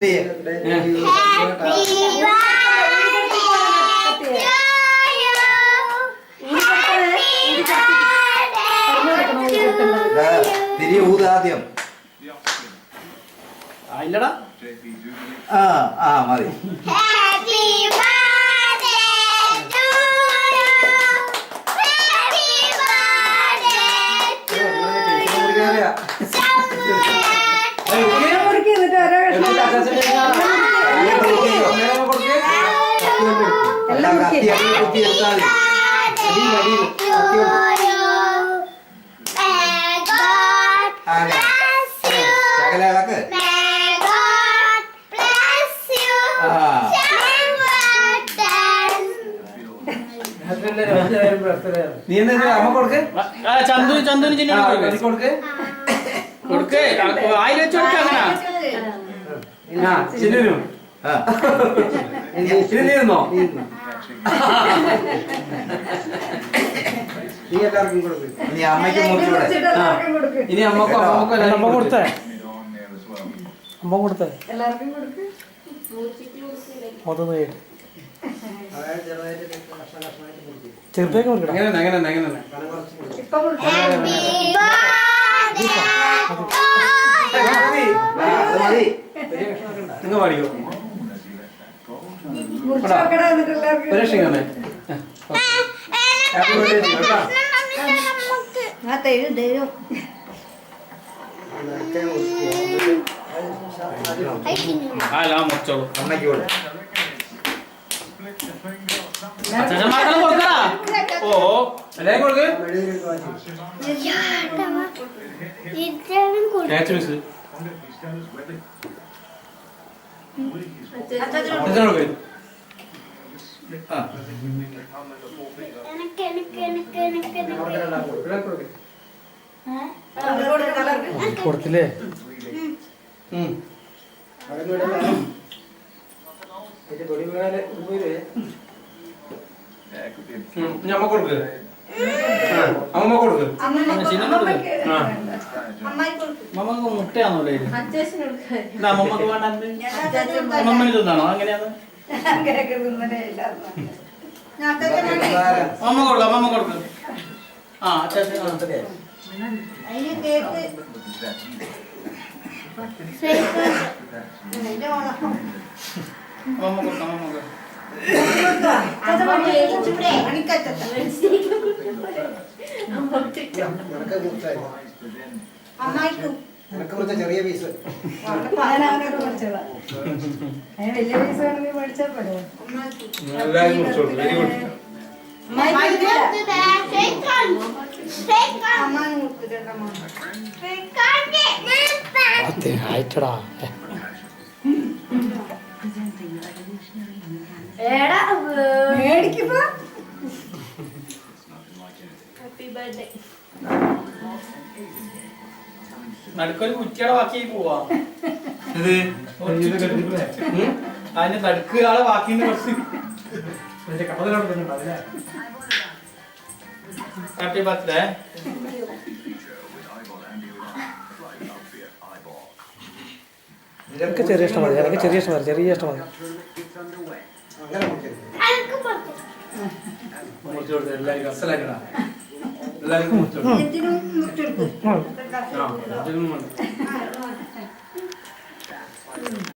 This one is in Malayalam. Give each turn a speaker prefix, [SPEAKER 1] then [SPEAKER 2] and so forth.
[SPEAKER 1] തിരികെ ഊത് ആദ്യം.
[SPEAKER 2] ഇല്ലടാ.
[SPEAKER 1] മതി.
[SPEAKER 2] നീ എന്താ അമ്മ കൊടുക്ക്. ചന്ദുന് കൊടുക്ക്. കൊടുക്ക്. ആയിരം വെച്ച് കൊടുക്ക. അങ്ങനെ ചിന്നും ഇരുന്നോ.
[SPEAKER 1] ഇനി അമ്മയ്ക്ക് മുറിച്ചൂടെ.
[SPEAKER 2] ഇനി അമ്മക്കും അമ്മ കൊടുത്തേ. അമ്മ കൊടുത്തേ.
[SPEAKER 3] എല്ലാവർക്കും കൊടുക്ക്.
[SPEAKER 2] മൊത്തം ചെറുപ്പേക്ക് കൊടുക്കണം. അങ്ങനെ
[SPEAKER 3] ഇപ്പൊ
[SPEAKER 2] നിങ്ങൾ പാടിക്കോ. മുറിച്ചോളൂ.
[SPEAKER 1] അമ്മയ്ക്ക് കൊടു.
[SPEAKER 2] ഓ എല്ലാരും കൊടുക്ക്. കൊടുത്തില്ലേ. അമ്മ കൊടുക്ക്. അമ്മ കൊടുക്ക്. അമ്മക്ക് മുട്ടയാണോ അമ്മക്ക് വേണ്ട. അമ്മമ്മന് തിന്നാണോ. അങ്ങനെയാണ്. അമ്മ കൊടുക്ക. അമ്മ കൊടുക്ക്. അച്ചാച്ചൻ അമ്മ കൊടുക്ക. അമ്മ കൊടുക്ക.
[SPEAKER 1] ചെറിയ പീസ്
[SPEAKER 3] വലിയ പീസ് വേണമെങ്കിൽ മേടിച്ചാൽ പോരെ.
[SPEAKER 2] എല്ലാവരും മുറിച്ചോളൂ. Very good. ആയിട്ടടാ.
[SPEAKER 3] മേടിക്കുമ്പോ
[SPEAKER 2] നടുക്കൊരു കുറ്റിയുടെ ബാക്കി പോവാ. അതിന്റെ നടുക്ക് ആളെ ബാക്കി ഹാപ്പി ബർത്ത്ഡേ. എനിക്ക് ചെറിയ ഇഷ്ടം മതി. എനിക്ക് ചെറിയ ഇഷ്ടം മതി. ചെറിയ ഇഷ്ടം മതി. എല്ലാവർക്കും അസലാക്കടാ. എല്ലാവർക്കും